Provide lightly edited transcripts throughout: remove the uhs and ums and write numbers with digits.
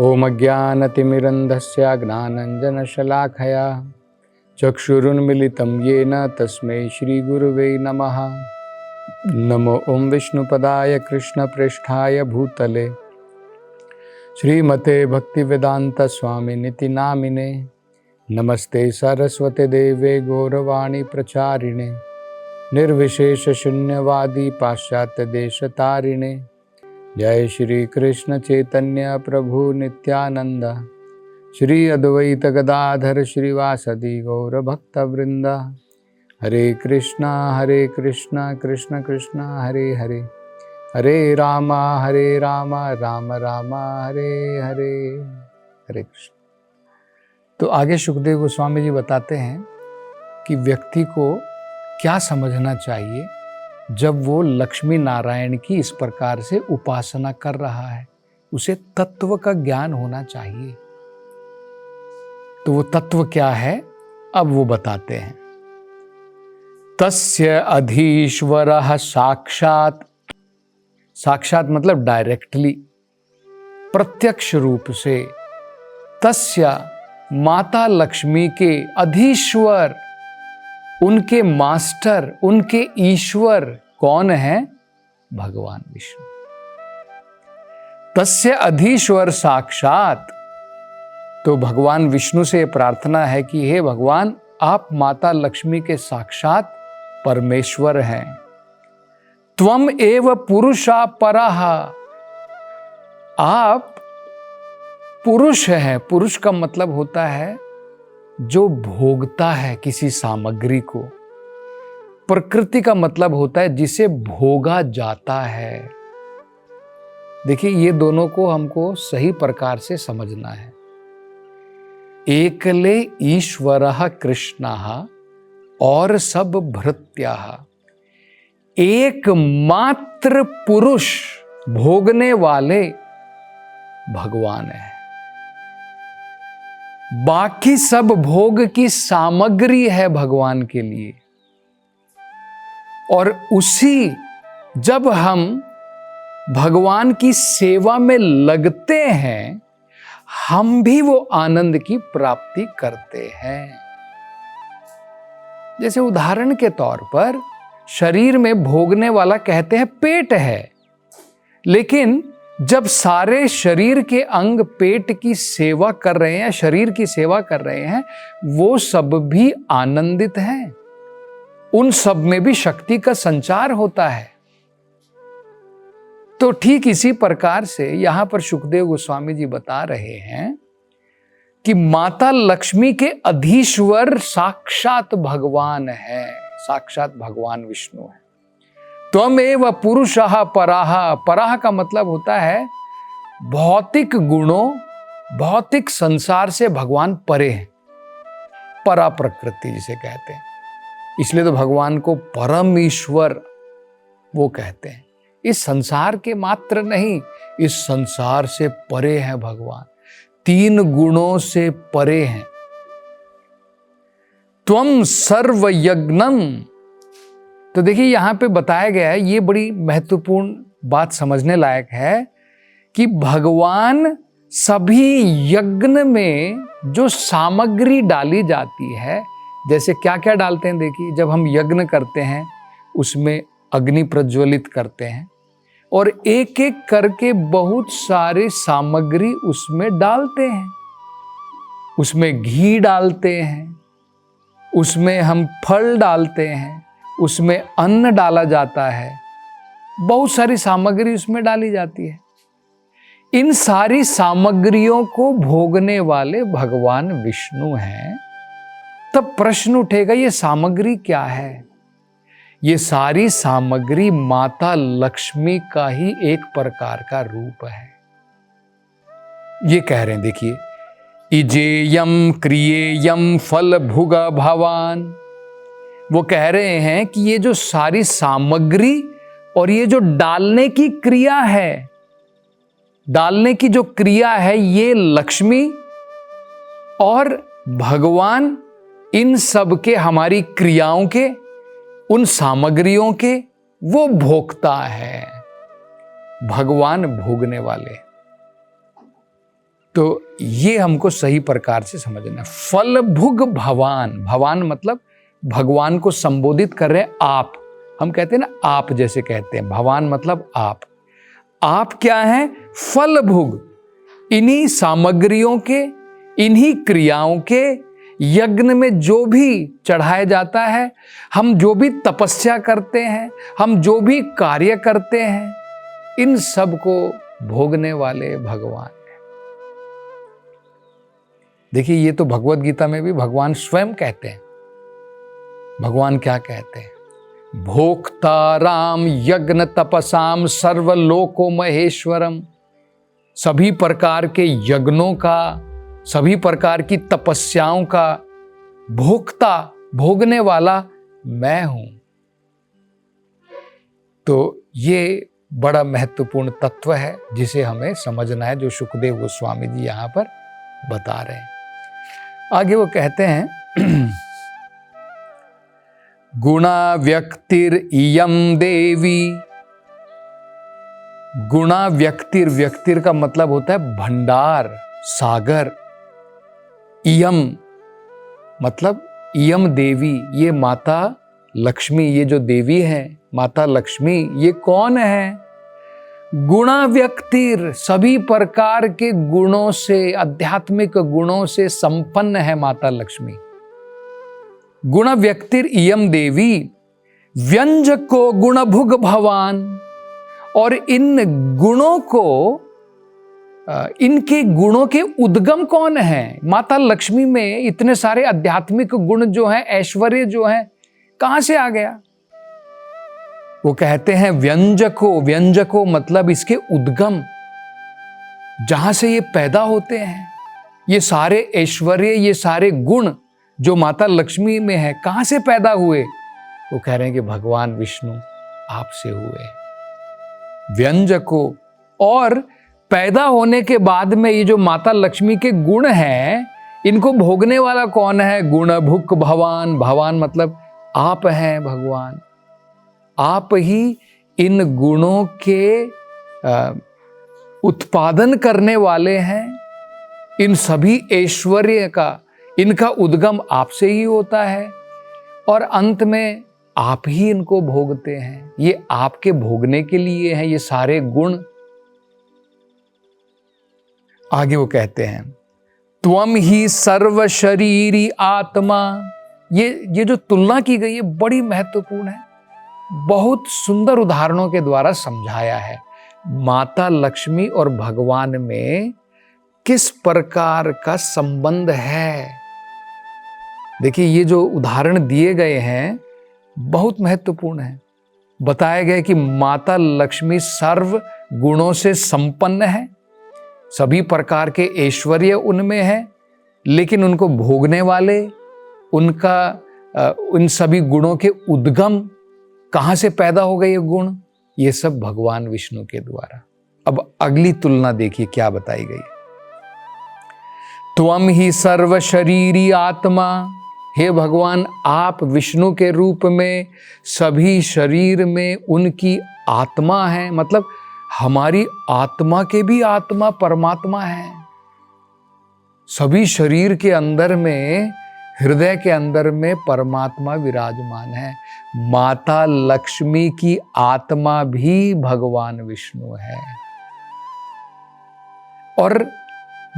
ओम अज्ञानतिमिरन्धस्य ज्ञानाञ्जनशलाखया चक्षुरुन्मिलितं येन तस्मै श्रीगुरुवे नमः। नमो ओम विष्णुपदाय कृष्णप्रेष्ठाय भूतले श्रीमते भक्तिवेदांत स्वामिनिति नामिने। नमस्ते सरस्वते देवे गौरवाणी प्रचारिणे निर्विशेष शून्यवादी पाश्चात्य देशतारिणे। जय श्री कृष्ण चैतन्य प्रभु नित्यानंद श्री अद्वैत गदाधर श्रीवासदि गौर भक्त वृंद। हरे कृष्णा कृष्ण कृष्ण हरे हरे, हरे राम राम राम हरे हरे, हरे कृष्ण। तो आगे सुखदेव गोस्वामी जी बताते हैं कि व्यक्ति को क्या समझना चाहिए जब वो लक्ष्मी नारायण की इस प्रकार से उपासना कर रहा है। उसे तत्व का ज्ञान होना चाहिए। तो वो तत्व क्या है अब वो बताते हैं। तस्य अधीश्वरः साक्षात, साक्षात मतलब डायरेक्टली, प्रत्यक्ष रूप से, तस्य माता लक्ष्मी के अधीश्वर, उनके मास्टर, उनके ईश्वर कौन है? भगवान विष्णु। तस्य अधीश्वर साक्षात, तो भगवान विष्णु से प्रार्थना है कि हे भगवान, आप माता लक्ष्मी के साक्षात परमेश्वर हैं। त्वम एव पुरुषा परः, आप पुरुष हैं। पुरुष का मतलब होता है जो भोगता है किसी सामग्री को। प्रकृति का मतलब होता है जिसे भोगा जाता है। देखिए, ये दोनों को हमको सही प्रकार से समझना है। एकले ईश्वरः कृष्णः और सब भृत्याः, एकमात्र पुरुष भोगने वाले भगवान है। बाकी सब भोग की सामग्री है भगवान के लिए। और उसी, जब हम भगवान की सेवा में लगते हैं, हम भी वो आनंद की प्राप्ति करते हैं। जैसे उदाहरण के तौर पर शरीर में भोगने वाला कहते हैं पेट है, लेकिन जब सारे शरीर के अंग पेट की सेवा कर रहे हैं, शरीर की सेवा कर रहे हैं, वो सब भी आनंदित हैं। उन सब में भी शक्ति का संचार होता है। तो ठीक इसी प्रकार से यहां पर सुखदेव गोस्वामी जी बता रहे हैं कि माता लक्ष्मी के अधीश्वर साक्षात भगवान है, साक्षात भगवान विष्णु है। त्वमेव पुरुषः परः, परः का मतलब होता है भौतिक गुणों, भौतिक संसार से भगवान परे हैं। परा प्रकृति जिसे कहते हैं, इसलिए तो भगवान को परम ईश्वर वो कहते हैं। इस संसार के मात्र नहीं, इस संसार से परे है भगवान, तीन गुणों से परे हैं। त्वम सर्वयज्ञम, तो देखिए यहां पे बताया गया है, ये बड़ी महत्वपूर्ण बात समझने लायक है कि भगवान सभी यज्ञ में जो सामग्री डाली जाती है, जैसे क्या क्या डालते हैं। देखिए, जब हम यज्ञ करते हैं उसमें अग्नि प्रज्वलित करते हैं और एक एक करके बहुत सारे सामग्री उसमें डालते हैं। उसमें घी डालते हैं, उसमें हम फल डालते हैं, उसमें अन्न डाला जाता है, बहुत सारी सामग्री उसमें डाली जाती है। इन सारी सामग्रियों को भोगने वाले भगवान विष्णु हैं। तब प्रश्न उठेगा, ये सामग्री क्या है? ये सारी सामग्री माता लक्ष्मी का ही एक प्रकार का रूप है। ये कह रहे हैं, देखिए, इजेयम क्रियेयम फल भुग भवान। वो कह रहे हैं कि ये जो सारी सामग्री और ये जो डालने की क्रिया है, डालने की जो क्रिया है, ये लक्ष्मी और भगवान इन सब के, हमारी क्रियाओं के, उन सामग्रियों के वो भोक्ता है। भगवान भोगने वाले। तो ये हमको सही प्रकार से समझना है। फल भुग भवान, भवान मतलब भगवान को संबोधित कर रहे हैं आप। हम कहते हैं ना आप, जैसे कहते हैं भगवान मतलब आप क्या हैं? फल भुग, इन्हीं सामग्रियों के, इन्हीं क्रियाओं के, यज्ञ में जो भी चढ़ाया जाता है, हम जो भी तपस्या करते हैं, हम जो भी कार्य करते हैं, इन सब को भोगने वाले भगवान हैं। देखिए ये तो भगवत गीता में भी भगवान स्वयं कहते हैं। भगवान क्या कहते हैं? भोक्ता राम यज्ञ तपसाम सर्वलोको महेश्वरम। सभी प्रकार के यज्ञों का, सभी प्रकार की तपस्याओं का भोक्ता, भोगने वाला मैं हूं। तो ये बड़ा महत्वपूर्ण तत्व है जिसे हमें समझना है, जो सुखदेव गोस्वामी जी यहां पर बता रहे हैं। आगे वो कहते हैं गुणा व्यक्तिर इयम देवी। गुणा व्यक्तिर, व्यक्तिर का मतलब होता है भंडार, सागर। इयम मतलब इयम देवी, ये माता लक्ष्मी, ये जो देवी है माता लक्ष्मी, ये कौन है? गुणा व्यक्तिर, सभी प्रकार के गुणों से, आध्यात्मिक गुणों से संपन्न है माता लक्ष्मी। गुण व्यक्तिर इयम देवी, व्यंजको गुण भुग भवान। और इन गुणों को, इनके गुणों के उद्गम कौन है? माता लक्ष्मी में इतने सारे आध्यात्मिक गुण जो हैं, ऐश्वर्य जो हैं, कहां से आ गया? वो कहते हैं व्यंजको, व्यंजको मतलब इसके उद्गम, जहां से ये पैदा होते हैं। ये सारे ऐश्वर्य, ये सारे गुण जो माता लक्ष्मी में है, कहां से पैदा हुए? वो कह रहे हैं कि भगवान विष्णु आपसे हुए। व्यंजको, और पैदा होने के बाद में ये जो माता लक्ष्मी के गुण हैं, इनको भोगने वाला कौन है? गुण भुक भवान। भवान मतलब आप हैं भगवान। आप ही इन गुणों के उत्पादन करने वाले हैं। इन सभी ऐश्वर्य का, इनका उद्गम आपसे ही होता है, और अंत में आप ही इनको भोगते हैं। ये आपके भोगने के लिए हैं ये सारे गुण। आगे वो कहते हैं त्वम ही सर्व शरीरी आत्मा। ये जो तुलना की गई है बड़ी महत्वपूर्ण है। बहुत सुंदर उदाहरणों के द्वारा समझाया है माता लक्ष्मी और भगवान में किस प्रकार का संबंध है। देखिए ये जो उदाहरण दिए गए हैं बहुत महत्वपूर्ण है। बताया गया कि माता लक्ष्मी सर्व गुणों से संपन्न है, सभी प्रकार के ऐश्वर्य उनमें है, लेकिन उनको भोगने वाले, उन सभी गुणों के उद्गम कहां से पैदा हो गए ये गुण? ये सब भगवान विष्णु के द्वारा। अब अगली तुलना देखिए क्या बताई गई। त्वम ही सर्व शरीरी आत्मा। हे भगवान आप विष्णु के रूप में सभी शरीर में उनकी आत्मा है, मतलब हमारी आत्मा के भी आत्मा परमात्मा है। सभी शरीर के अंदर में, हृदय के अंदर में परमात्मा विराजमान है। माता लक्ष्मी की आत्मा भी भगवान विष्णु है। और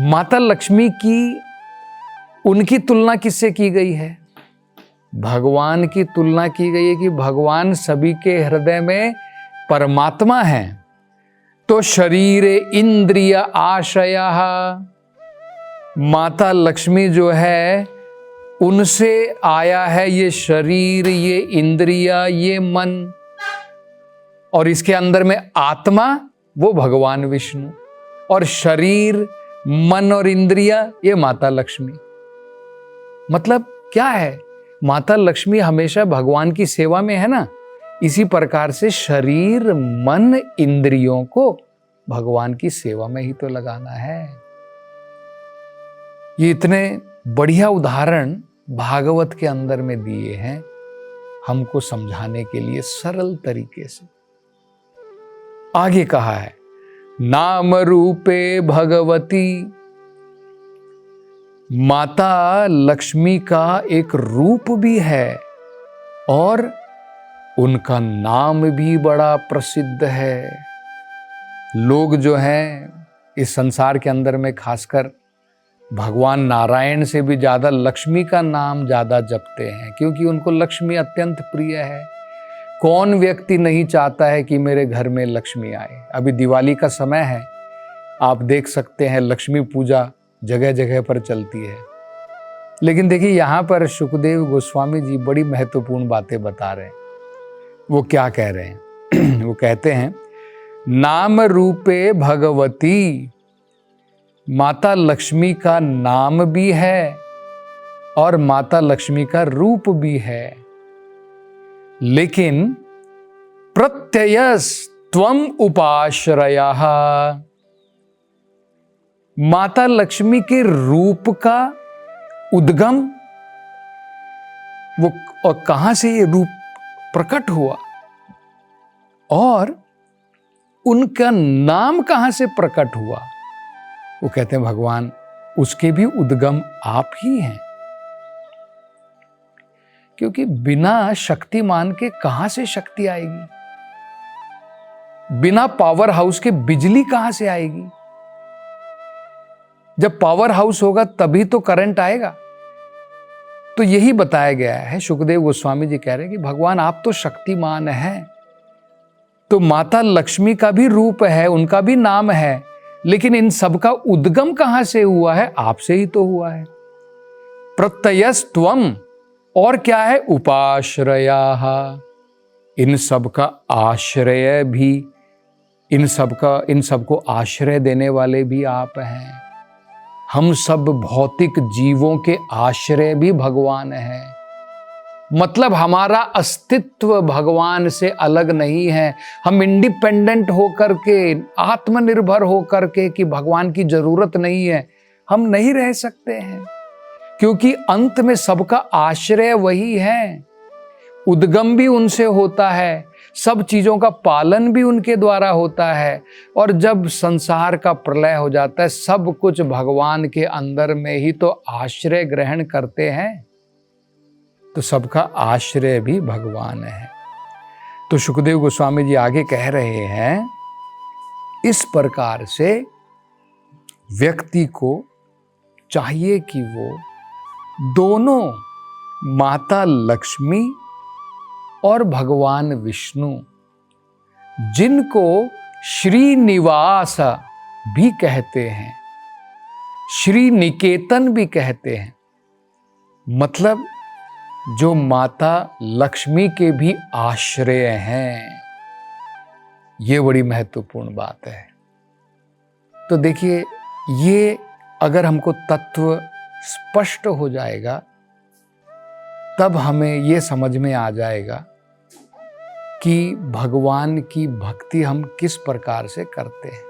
माता लक्ष्मी की, उनकी तुलना किससे की गई है? भगवान की तुलना की गई है कि भगवान सभी के हृदय में परमात्मा है। तो शरीर इंद्रिय आशया, माता लक्ष्मी जो है उनसे आया है ये शरीर, ये इंद्रिया, ये मन, और इसके अंदर में आत्मा वो भगवान विष्णु, और शरीर, मन और इंद्रिया ये माता लक्ष्मी। मतलब क्या है? माता लक्ष्मी हमेशा भगवान की सेवा में है ना, इसी प्रकार से शरीर, मन, इंद्रियों को भगवान की सेवा में ही तो लगाना है। ये इतने बढ़िया उदाहरण भागवत के अंदर में दिए हैं हमको समझाने के लिए सरल तरीके से। आगे कहा है नाम रूपे भगवती, माता लक्ष्मी का एक रूप भी है और उनका नाम भी बड़ा प्रसिद्ध है। लोग जो हैं इस संसार के अंदर में खासकर भगवान नारायण से भी ज्यादा लक्ष्मी का नाम ज्यादा जपते हैं, क्योंकि उनको लक्ष्मी अत्यंत प्रिय है। कौन व्यक्ति नहीं चाहता है कि मेरे घर में लक्ष्मी आए। अभी दिवाली का समय है, आप देख सकते हैं लक्ष्मी पूजा जगह जगह पर चलती है। लेकिन देखिए यहाँ पर शुकदेव गोस्वामी जी बड़ी महत्वपूर्ण बातें बता रहे हैं। वो क्या कह रहे हैं? वो कहते हैं, नाम रूपे भगवती, माता लक्ष्मी का नाम भी है और माता लक्ष्मी का रूप भी है, लेकिन प्रत्ययस त्वम उपाश्रयः, माता लक्ष्मी के रूप का उद्गम, वो और कहां से ये रूप प्रकट हुआ और उनका नाम कहां से प्रकट हुआ, वो कहते हैं भगवान उसके भी उद्गम आप ही हैं। क्योंकि बिना शक्तिमान के कहां से शक्ति आएगी, बिना पावर हाउस के बिजली कहां से आएगी। जब पावर हाउस होगा तभी तो करंट आएगा। तो यही बताया गया है। शुकदेव गोस्वामी जी कह रहे हैं कि भगवान आप तो शक्तिमान हैं, तो माता लक्ष्मी का भी रूप है, उनका भी नाम है, लेकिन इन सब का उद्गम कहां से हुआ है? आपसे ही तो हुआ है। प्रत्ययस्त्वम, और क्या है? उपाश्रयाः, इन सब का आश्रय भी, इन सबको आश्रय देने वाले भी आप हैं। हम सब भौतिक जीवों के आश्रय भी भगवान हैं। मतलब हमारा अस्तित्व भगवान से अलग नहीं है। हम इंडिपेंडेंट होकर के, आत्मनिर्भर होकर के कि भगवान की जरूरत नहीं है, हम नहीं रह सकते हैं, क्योंकि अंत में सबका आश्रय वही है। उद्गम भी उनसे होता है, सब चीजों का पालन भी उनके द्वारा होता है, और जब संसार का प्रलय हो जाता है सब कुछ भगवान के अंदर में ही तो आश्रय ग्रहण करते हैं। तो सबका आश्रय भी भगवान है। तो शुकदेव गोस्वामी जी आगे कह रहे हैं, इस प्रकार से व्यक्ति को चाहिए कि वो दोनों माता लक्ष्मी और भगवान विष्णु, जिनको श्रीनिवास भी कहते हैं, श्री निकेतन भी कहते हैं, मतलब जो माता लक्ष्मी के भी आश्रय हैं। ये बड़ी महत्वपूर्ण बात है। तो देखिए, ये अगर हमको तत्व स्पष्ट हो जाएगा तब हमें ये समझ में आ जाएगा कि भगवान की भक्ति हम किस प्रकार से करते हैं।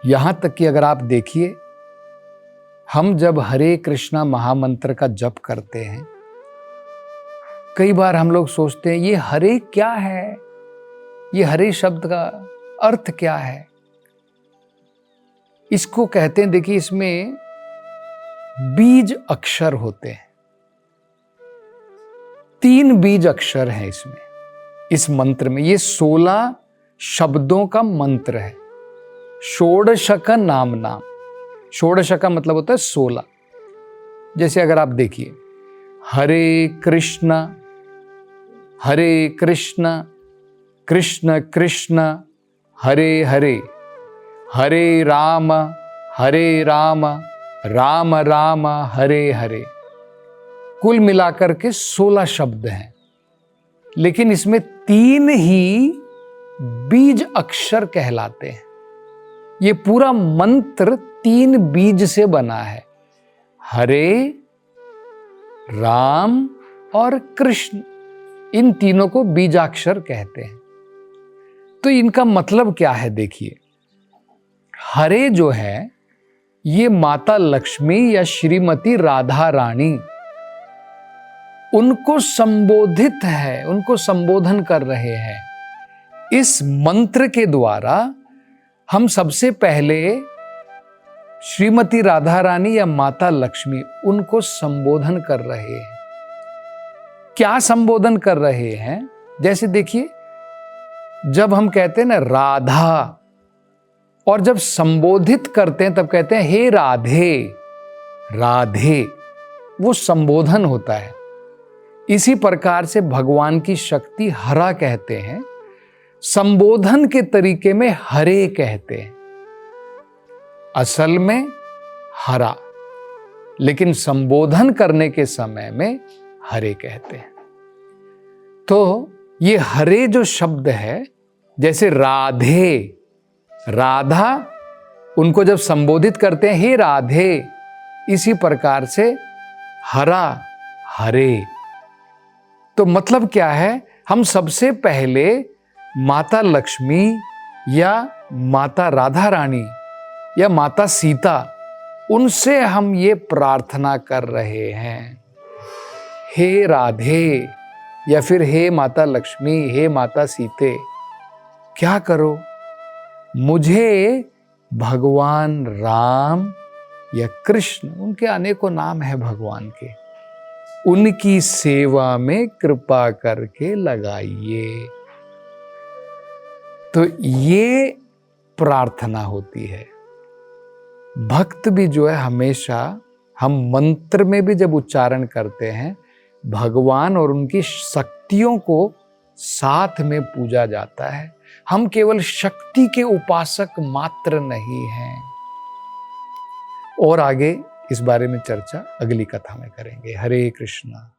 यहां तक कि अगर आप देखिए, हम जब हरे कृष्णा महामंत्र का जप करते हैं, कई बार हम लोग सोचते हैं ये हरे क्या है, ये हरे शब्द का अर्थ क्या है। इसको कहते हैं, देखिए इसमें बीज अक्षर होते हैं, 3 बीज अक्षर हैं इसमें, इस मंत्र में। ये 16 शब्दों का मंत्र है। षोडशक नाम नाम, षोडश का मतलब होता है 16। जैसे अगर आप देखिए, हरे कृष्ण कृष्ण कृष्ण हरे हरे, हरे राम राम राम हरे हरे। कुल मिलाकर के 16 शब्द हैं, लेकिन इसमें 3 ही बीज अक्षर कहलाते हैं। ये पूरा मंत्र 3 बीज से बना है, हरे, राम और कृष्ण। इन तीनों को बीजाक्षर कहते हैं। तो इनका मतलब क्या है? देखिए, हरे जो है ये माता लक्ष्मी या श्रीमती राधा रानी, उनको संबोधित है, उनको संबोधन कर रहे हैं। इस मंत्र के द्वारा हम सबसे पहले श्रीमती राधा रानी या माता लक्ष्मी उनको संबोधन कर रहे हैं। क्या संबोधन कर रहे हैं? जैसे देखिए, जब हम कहते हैं ना राधा, और जब संबोधित करते हैं तब कहते हैं हे राधे, राधे, वो संबोधन होता है। इसी प्रकार से भगवान की शक्ति हरा कहते हैं, संबोधन के तरीके में हरे कहते हैं। असल में हरा, लेकिन संबोधन करने के समय में हरे कहते हैं। तो ये हरे जो शब्द है, जैसे राधे, राधा, उनको जब संबोधित करते हैं हे राधे, इसी प्रकार से हरा, हरे। तो मतलब क्या है? हम सबसे पहले माता लक्ष्मी या माता राधा रानी या माता सीता, उनसे हम ये प्रार्थना कर रहे हैं, हे राधे, या फिर हे माता लक्ष्मी, हे माता सीते, क्या करो, मुझे भगवान राम या कृष्ण, उनके अनेकों नाम है भगवान के, उनकी सेवा में कृपा करके लगाइए। तो ये प्रार्थना होती है। भक्त भी जो है हमेशा, हम मंत्र में भी जब उच्चारण करते हैं, भगवान और उनकी शक्तियों को साथ में पूजा जाता है। हम केवल शक्ति के उपासक मात्र नहीं हैं। और आगे इस बारे में चर्चा अगली कथा में करेंगे। हरे कृष्णा।